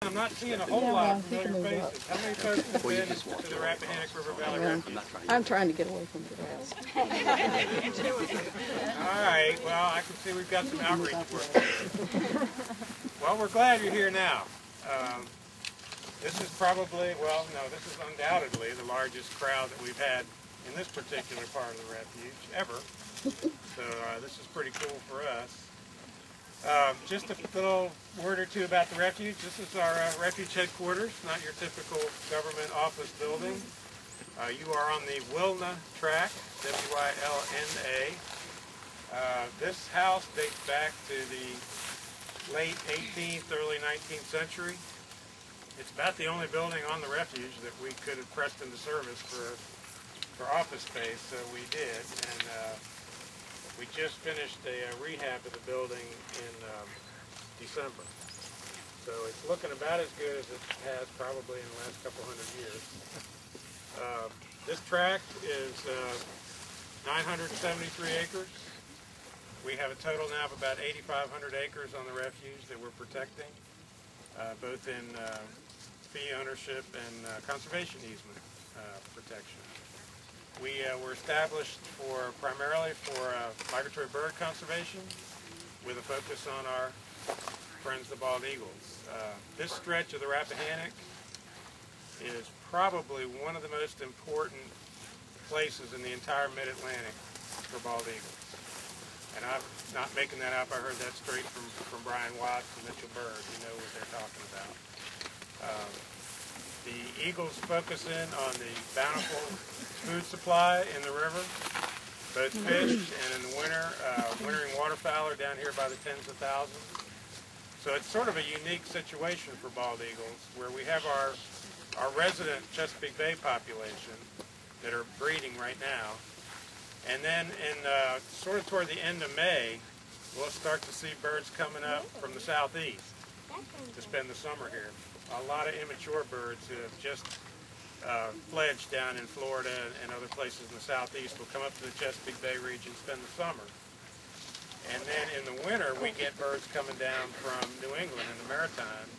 I'm not seeing a whole lot of familiar faces. How many folks have been to the Rappahannock River Valley Refuge? I'm trying to get away from the grass. All right, well, I can see we've got some outreach work. Well, we're glad you're here now. This is probably, well, no, this is undoubtedly the largest crowd that we've had in this particular part of the refuge ever. So this is pretty cool for us. Just a little word or two about the refuge. This is our refuge headquarters, not your typical government office building. You are on the Wilna track, W-I-L-N-A. This house dates back to the late 18th, early 19th century. It's about the only building on the refuge that we could have pressed into service for office space, so we did. And we just finished a rehab of the building in December. So it's looking about as good as it has probably in the last couple hundred years. This tract is 973 acres. We have a total now of about 8,500 acres on the refuge that we're protecting, both in fee ownership and conservation easement protection. We were established primarily for migratory bird conservation with a focus on our friends the bald eagles. This stretch of the Rappahannock is probably one of the most important places in the entire mid-Atlantic for bald eagles. And I'm not making that up. I heard that straight from Brian Watts and Mitchell Bird. You know what they're talking about. The eagles focus in on the bountiful food supply in the river, both fish and in the winter, wintering waterfowl are down here by the tens of thousands. So it's sort of a unique situation for bald eagles where we have our resident Chesapeake Bay population that are breeding right now. And then in sort of toward the end of May, we'll start to see birds coming up from the southeast to spend the summer here. A lot of immature birds who have just fledged down in Florida and other places in the southeast will come up to the Chesapeake Bay region, spend the summer. And then in the winter, we get birds coming down from New England and the Maritimes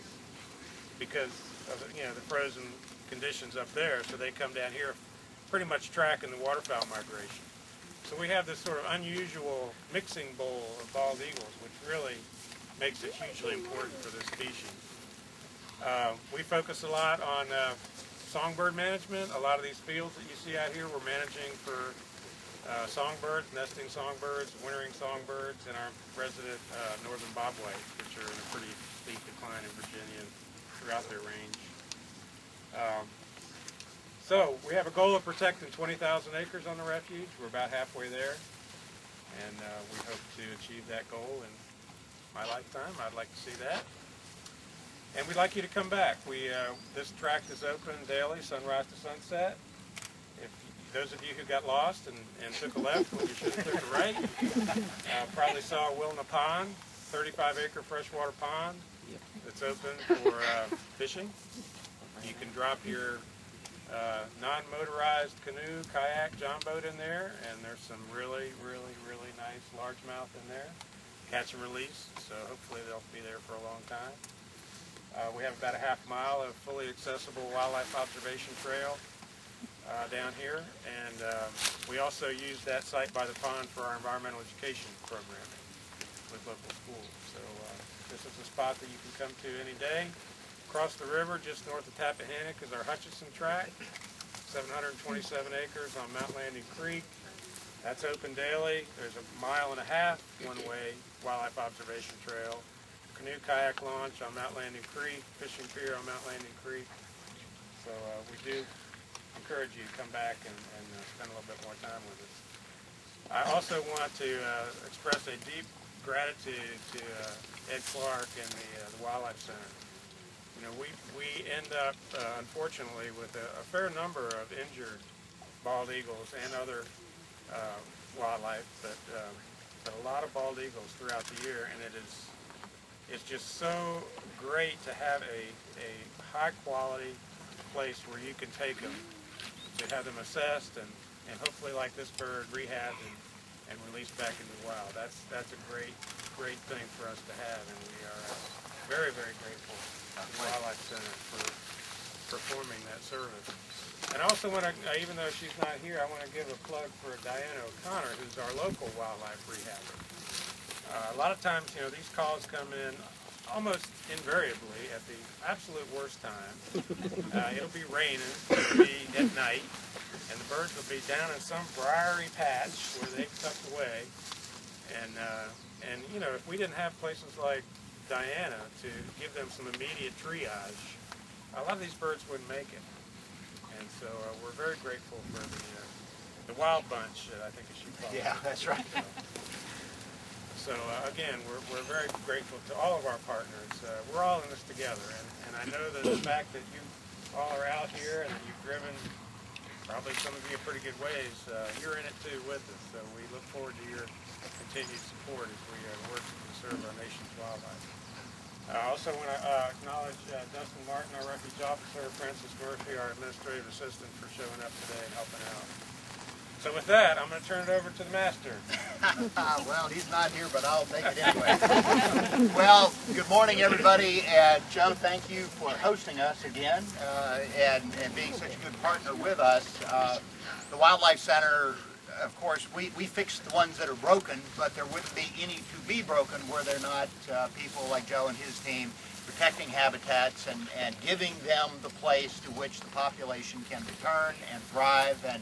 because of the frozen conditions up there. So they come down here pretty much tracking the waterfowl migration. So we have this sort of unusual mixing bowl of bald eagles, which really makes it hugely important for this species. We focus a lot on songbird management. A lot of these fields that you see out here, we're managing for songbirds, nesting songbirds, wintering songbirds, and our resident northern bobwhite, which are in a pretty steep decline in Virginia and throughout their range. So we have a goal of protecting 20,000 acres on the refuge. We're about halfway there, and we hope to achieve that goal in my lifetime. I'd like to see that. And we'd like you to come back. This tract is open daily, sunrise to sunset. If those of you who got lost and took a left when you should have took a right, probably saw a Wilna pond, 35-acre freshwater pond that's open for fishing. You can drop your non-motorized canoe, kayak, john boat in there, and there's some really, really, really nice largemouth in there. Catch and release, so hopefully they'll be there for a long time. We have about a half mile of fully accessible wildlife observation trail down here, and we also use that site by the pond for our environmental education programming with local schools. So this is a spot that you can come to any day. Across the river, just north of Rappahannock, is our Hutchinson tract, 727 acres on Mount Landing Creek. That's open daily. There's a 1.5 mile one-way wildlife observation trail. Canoe kayak launch on Mount Landing Creek, fishing pier on Mount Landing Creek. So we do encourage you to come back and spend a little bit more time with us. I also want to express a deep gratitude to Ed Clark and the Wildlife Center. We end up, unfortunately, with a fair number of injured bald eagles and other wildlife, but a lot of bald eagles throughout the year, and it's just so great to have a high-quality place where you can take them, to have them assessed and hopefully, like this bird, rehabbed and released back into the wild. That's a great thing for us to have, and we are very, very grateful to the Wildlife Center for performing that service. And I also want to, even though she's not here, I want to give a plug for Diana O'Connor, who's our local wildlife rehabber. A lot of times, you know, these calls come in almost invariably at the absolute worst time. It'll be raining, it'll be at night, and the birds will be down in some briary patch where they've tucked away. And you know, if we didn't have places like Diana to give them some immediate triage, a lot of these birds wouldn't make it. And so we're very grateful for the wild bunch, I think it should call it. Yeah, that's right. So again, we're very grateful to all of our partners. We're all in this together, and I know that the fact that you all are out here and that you've driven, probably some of you a pretty good ways, you're in it too with us. So we look forward to your continued support as we work to conserve our nation's wildlife. I also want to acknowledge Dustin Martin, our refuge officer, Francis Murphy, our administrative assistant, for showing up today and helping out. So with that, I'm going to turn it over to the master. Well, he's not here, but I'll make it anyway. Well, good morning, everybody. And Joe, thank you for hosting us again and being such a good partner with us. The Wildlife Center, of course, we fix the ones that are broken, but there wouldn't be any to be broken were there not people like Joe and his team protecting habitats and giving them the place to which the population can return and thrive. And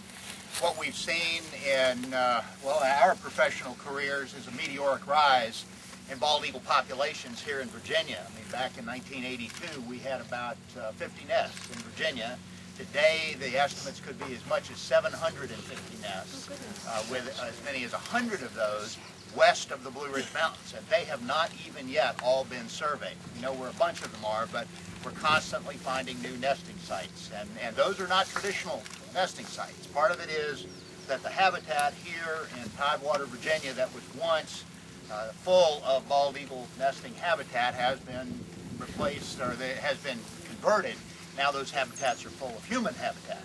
what we've seen in, well, our professional careers is a meteoric rise in bald eagle populations here in Virginia. I mean, back in 1982, we had about 50 nests in Virginia. Today, the estimates could be as much as 750 nests, with as many as 100 of those west of the Blue Ridge Mountains. And they have not even yet all been surveyed. We know where a bunch of them are, but we're constantly finding new nesting sites. And those are not traditional nesting sites. Part of it is that the habitat here in Tidewater, Virginia, that was once full of bald eagle nesting habitat has been replaced, or has been converted. Now those habitats are full of human habitat.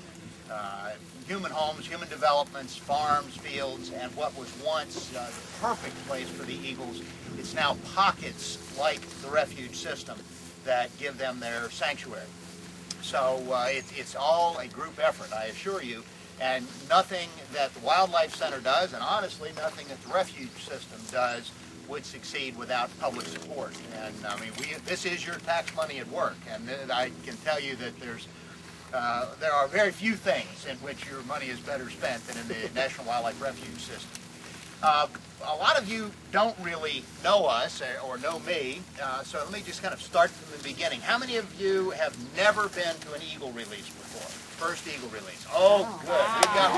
Human homes, human developments, farms, fields, and what was once the perfect place for the eagles, it's now pockets like the refuge system that give them their sanctuary. So it's all a group effort, I assure you, and nothing that the Wildlife Center does, and honestly nothing that the refuge system does, would succeed without public support. And I mean, this is your tax money at work, and I can tell you that there are very few things in which your money is better spent than in the National Wildlife Refuge system. A lot of you don't really know us or know me, so let me just kind of start from the beginning. How many of you have never been to an eagle release before? First eagle release. Oh, good. We've got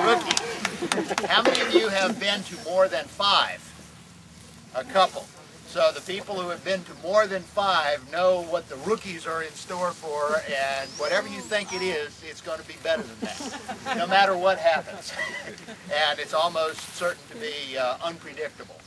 rookies. How many of you have been to more than 5? A couple. So the people who have been to more than 5 know what the rookies are in store for, and whatever you think it is, it's going to be better than that, no matter what happens. And it's almost certain to be unpredictable.